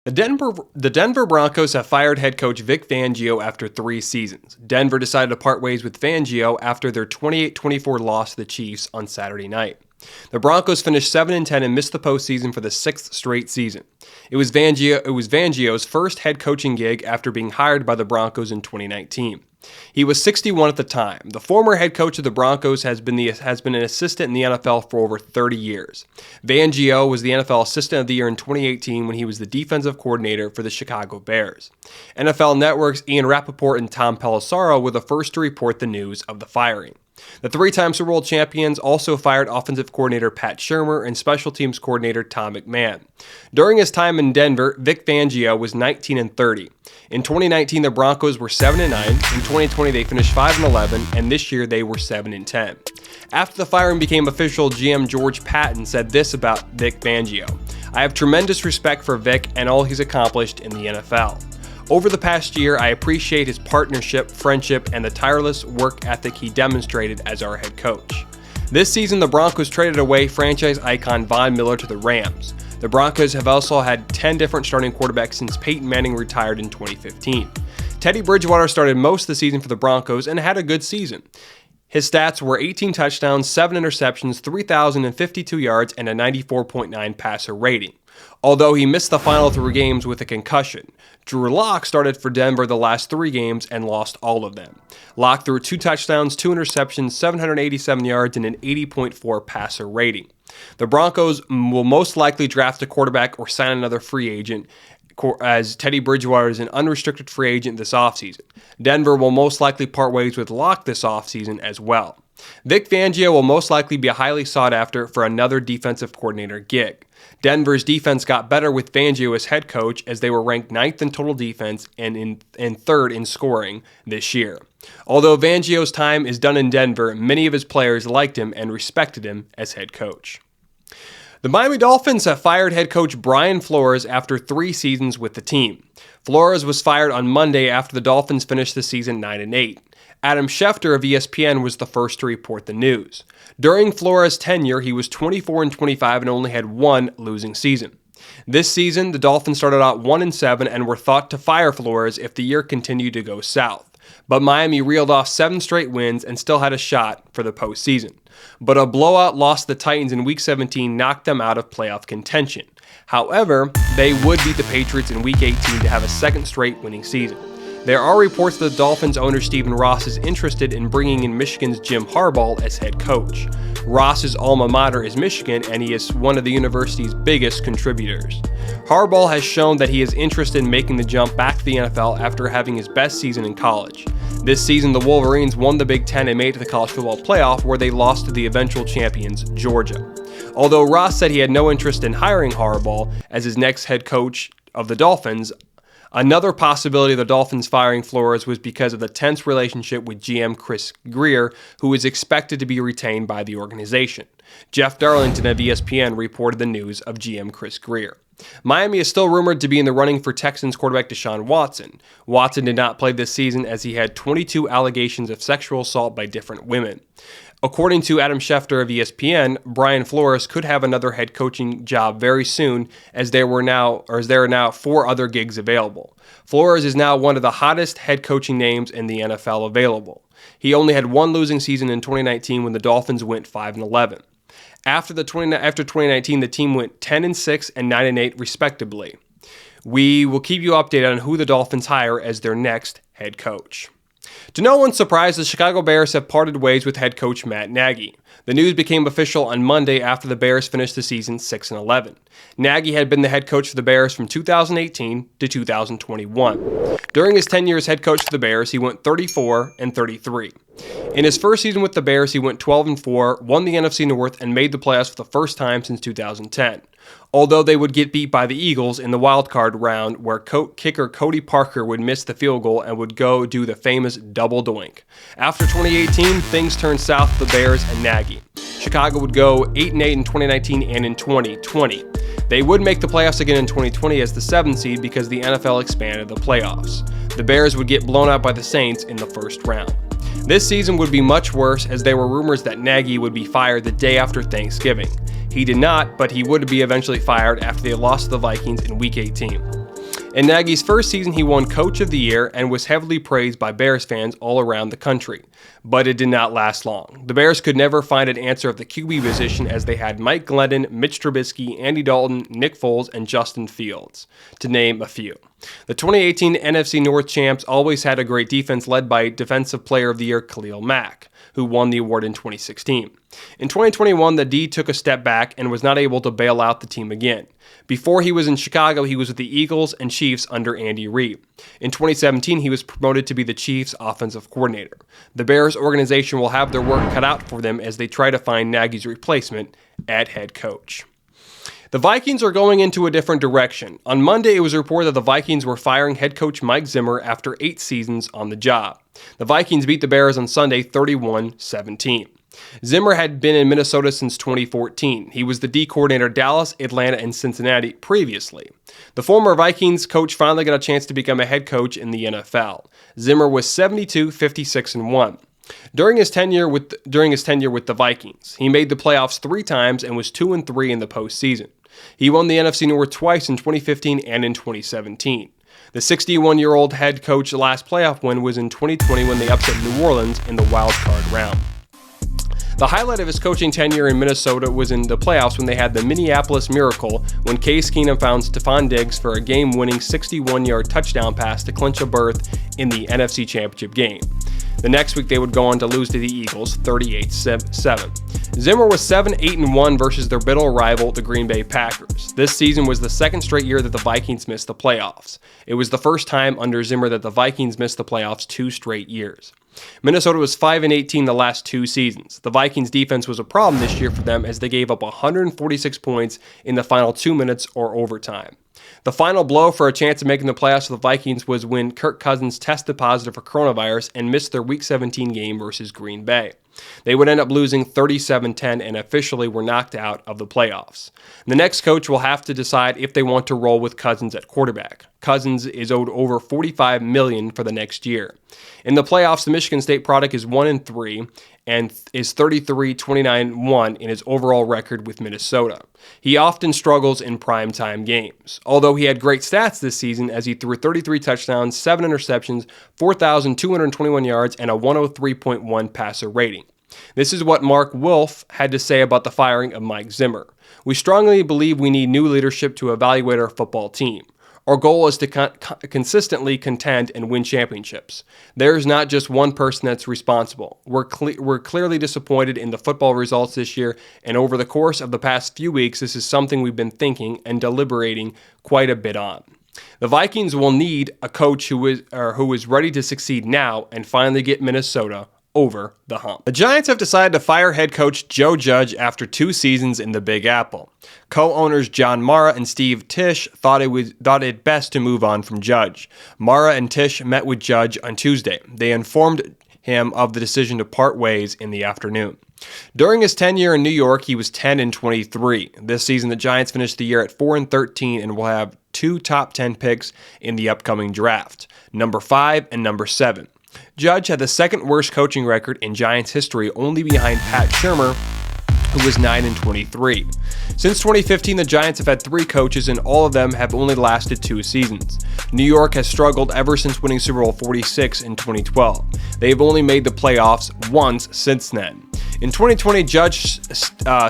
The Denver Broncos have fired head coach Vic Fangio after 3 seasons. Denver decided to part ways with Fangio after their 28-24 loss to the Chiefs on Saturday night. The Broncos finished 7-10 and missed the postseason for the 6th straight season. It was Fangio's first head coaching gig after being hired by the Broncos in 2019. He was 61 at the time. The former head coach of the Broncos has been an assistant in the NFL for over 30 years. Fangio was the NFL Assistant of the Year in 2018 when he was the defensive coordinator for the Chicago Bears. NFL Network's Ian Rappaport and Tom Pelissero were the first to report the news of the firing. The 3-time Super Bowl champions also fired offensive coordinator Pat Shurmur and special teams coordinator Tom McMahon. During his time in Denver, Vic Fangio was 19-30. In 2019, the Broncos were 7-9. In 2020, they finished 5-11, and this year they were 7-10. After the firing became official, GM George Patton said this about Vic Fangio: "I have tremendous respect for Vic and all he's accomplished in the NFL. Over the past year, I appreciate his partnership, friendship, and the tireless work ethic he demonstrated as our head coach." This season, the Broncos traded away franchise icon Von Miller to the Rams. The Broncos have also had 10 different starting quarterbacks since Peyton Manning retired in 2015. Teddy Bridgewater started most of the season for the Broncos and had a good season. His stats were 18 touchdowns, 7 interceptions, 3,052 yards, and a 94.9 passer rating. Although he missed the final 3 games with a concussion. Drew Lock started for Denver the last 3 games and lost all of them. Lock threw 2 touchdowns, 2 interceptions, 787 yards, and an 80.4 passer rating. The Broncos will most likely draft a quarterback or sign another free agent, as Teddy Bridgewater is an unrestricted free agent this offseason. Denver will most likely part ways with Lock this offseason as well. Vic Fangio will most likely be highly sought after for another defensive coordinator gig. Denver's defense got better with Fangio as head coach, as they were ranked 9th in total defense and 3rd in scoring this year. Although Fangio's time is done in Denver, many of his players liked him and respected him as head coach. The Miami Dolphins have fired head coach Brian Flores after 3 seasons with the team. Flores was fired on Monday after the Dolphins finished the season 9-8. Adam Schefter of ESPN was the first to report the news. During Flores' tenure, he was 24-25 and only had 1 losing season. This season, the Dolphins started out 1-7 and were thought to fire Flores if the year continued to go south. But Miami reeled off 7 straight wins and still had a shot for the postseason. But a blowout loss to the Titans in Week 17 knocked them out of playoff contention. However, they would beat the Patriots in Week 18 to have a 2nd straight winning season. There are reports that the Dolphins owner Stephen Ross is interested in bringing in Michigan's Jim Harbaugh as head coach. Ross's alma mater is Michigan, and he is one of the university's biggest contributors. Harbaugh has shown that he is interested in making the jump back to the NFL after having his best season in college. This season, the Wolverines won the Big Ten and made it to the college football playoff, where they lost to the eventual champions, Georgia. Although Ross said he had no interest in hiring Harbaugh as his next head coach of the Dolphins, another possibility of the Dolphins firing Flores was because of the tense relationship with GM Chris Grier, who is expected to be retained by the organization. Jeff Darlington of ESPN reported the news of GM Chris Grier. Miami is still rumored to be in the running for Texans quarterback Deshaun Watson. Watson did not play this season as he had 22 allegations of sexual assault by different women. According to Adam Schefter of ESPN, Brian Flores could have another head coaching job very soon, as there are now 4 other gigs available. Flores is now one of the hottest head coaching names in the NFL available. He only had 1 losing season in 2019 when the Dolphins went 5-11. After 2019, the team went 10-6 and 9-8 respectively. We will keep you updated on who the Dolphins hire as their next head coach. To no one's surprise, the Chicago Bears have parted ways with head coach Matt Nagy. The news became official on Monday after the Bears finished the season 6-11. Nagy had been the head coach for the Bears from 2018 to 2021. During his 10 years head coach for the Bears, he went 34-33. In his first season with the Bears, he went 12-4, won the NFC North, and made the playoffs for the first time since 2010. Although they would get beat by the Eagles in the wild-card round, where kicker Cody Parker would miss the field goal and would go do the famous double doink. After 2018, things turned south for the Bears and Nagy. Chicago would go 8-8 in 2019 and in 2020. They would make the playoffs again in 2020 as the 7th seed because the NFL expanded the playoffs. The Bears would get blown out by the Saints in the first round. This season would be much worse, as there were rumors that Nagy would be fired the day after Thanksgiving. He did not, but he would be eventually fired after they lost to the Vikings in Week 18. In Nagy's first season, he won Coach of the Year and was heavily praised by Bears fans all around the country. But it did not last long. The Bears could never find an answer at the QB position as they had Mike Glennon, Mitch Trubisky, Andy Dalton, Nick Foles, and Justin Fields, to name a few. The 2018 NFC North champs always had a great defense led by Defensive Player of the Year Khalil Mack, who won the award in 2016. In 2021, the D took a step back and was not able to bail out the team again. Before he was in Chicago, he was with the Eagles and Chiefs under Andy Reid. In 2017, he was promoted to be the Chiefs' offensive coordinator. The Bears organization will have their work cut out for them as they try to find Nagy's replacement at head coach. The Vikings are going into a different direction. On Monday, it was reported that the Vikings were firing head coach Mike Zimmer after 8 seasons on the job. The Vikings beat the Bears on Sunday 31-17. Zimmer had been in Minnesota since 2014. He was the D coordinator at Dallas, Atlanta, and Cincinnati previously. The former Vikings coach finally got a chance to become a head coach in the NFL. Zimmer was 72-56-1. During his tenure with the Vikings, he made the playoffs 3 times and was 2-3 in the postseason. He won the NFC North twice in 2015 and in 2017. The 61-year-old head coach's last playoff win was in 2020 when they upset New Orleans in the wild card round. The highlight of his coaching tenure in Minnesota was in the playoffs when they had the Minneapolis Miracle when Case Keenum found Stephon Diggs for a game-winning 61-yard touchdown pass to clinch a berth in the NFC Championship game. The next week, they would go on to lose to the Eagles 38-7. Zimmer was 7-8-1 versus their bitter rival, the Green Bay Packers. This season was the second straight year that the Vikings missed the playoffs. It was the first time under Zimmer that the Vikings missed the playoffs 2 straight years. Minnesota was 5-18 the last 2 seasons. The Vikings' defense was a problem this year for them as they gave up 146 points in the final 2 minutes or overtime. The final blow for a chance of making the playoffs for the Vikings was when Kirk Cousins tested positive for coronavirus and missed their Week 17 game versus Green Bay. They would end up losing 37-10 and officially were knocked out of the playoffs. The next coach will have to decide if they want to roll with Cousins at quarterback. Cousins is owed over $45 million for the next year. In the playoffs, the Michigan State product is 1-3 and is 33-29-1 in his overall record with Minnesota. He often struggles in primetime games, although he had great stats this season as he threw 33 touchdowns, 7 interceptions, 4,221 yards, and a 103.1 passer rating. This is what Mark Wolf had to say about the firing of Mike Zimmer. "We strongly believe we need new leadership to evaluate our football team. Our goal is to consistently contend and win championships. There is not just one person that's responsible. We're clearly disappointed in the football results this year, and over the course of the past few weeks, this is something we've been thinking and deliberating quite a bit on." The Vikings will need a coach who is ready to succeed now and finally get Minnesota over the hump. The Giants have decided to fire head coach Joe Judge after 2 seasons in the Big Apple. Co-owners John Mara and Steve Tisch thought it best to move on from Judge. Mara and Tisch met with Judge on Tuesday. They informed him of the decision to part ways in the afternoon. During his tenure in New York, he was 10-23. This season, the Giants finished the year at 4-13 and will have 2 top 10 picks in the upcoming draft, number 5 and number 7. Judge had the second worst coaching record in Giants history, only behind Pat Shurmur, who was 9-23. Since 2015, the Giants have had 3 coaches, and all of them have only lasted 2 seasons. New York has struggled ever since winning Super Bowl 46 in 2012. They have only made the playoffs once since then. In 2020, Judge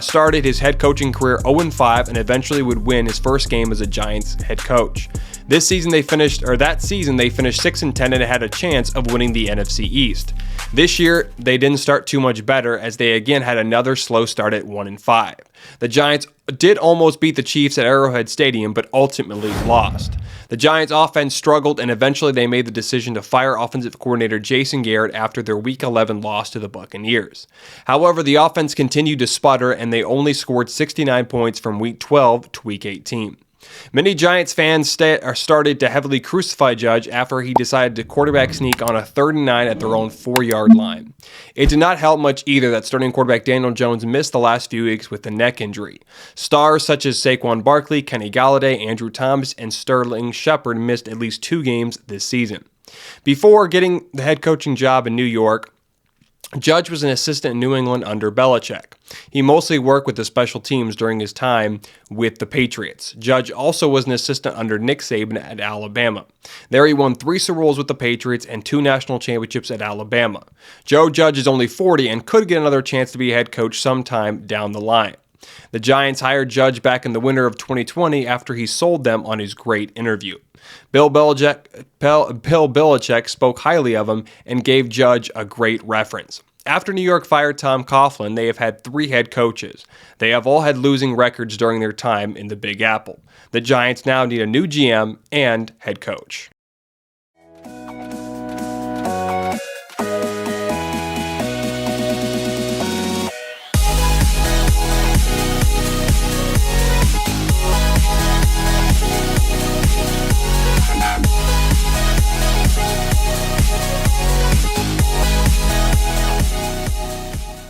started his head coaching career 0-5 and eventually would win his first game as a Giants head coach. That season they finished 6-10 and had a chance of winning the NFC East. This year, they didn't start too much better as they again had another slow start at 1-5. The Giants did almost beat the Chiefs at Arrowhead Stadium, but ultimately lost. The Giants' offense struggled, and eventually they made the decision to fire offensive coordinator Jason Garrett after their Week 11 loss to the Buccaneers. However, the offense continued to sputter, and they only scored 69 points from Week 12 to Week 18. Many Giants fans started to heavily crucify Judge after he decided to quarterback sneak on a 3rd and 9 at their own 4-yard line. It did not help much either that starting quarterback Daniel Jones missed the last few weeks with a neck injury. Stars such as Saquon Barkley, Kenny Galladay, Andrew Thomas, and Sterling Shepard missed at least 2 games this season. Before getting the head coaching job in New York, Judge was an assistant in New England under Belichick. He mostly worked with the special teams during his time with the Patriots. Judge also was an assistant under Nick Saban at Alabama. There he won 3 Super Bowls with the Patriots and 2 national championships at Alabama. Joe Judge is only 40 and could get another chance to be a head coach sometime down the line. The Giants hired Judge back in the winter of 2020 after he sold them on his great interview. Bill Belichick spoke highly of him and gave Judge a great reference. After New York fired Tom Coughlin, they have had 3 head coaches. They have all had losing records during their time in the Big Apple. The Giants now need a new GM and head coach.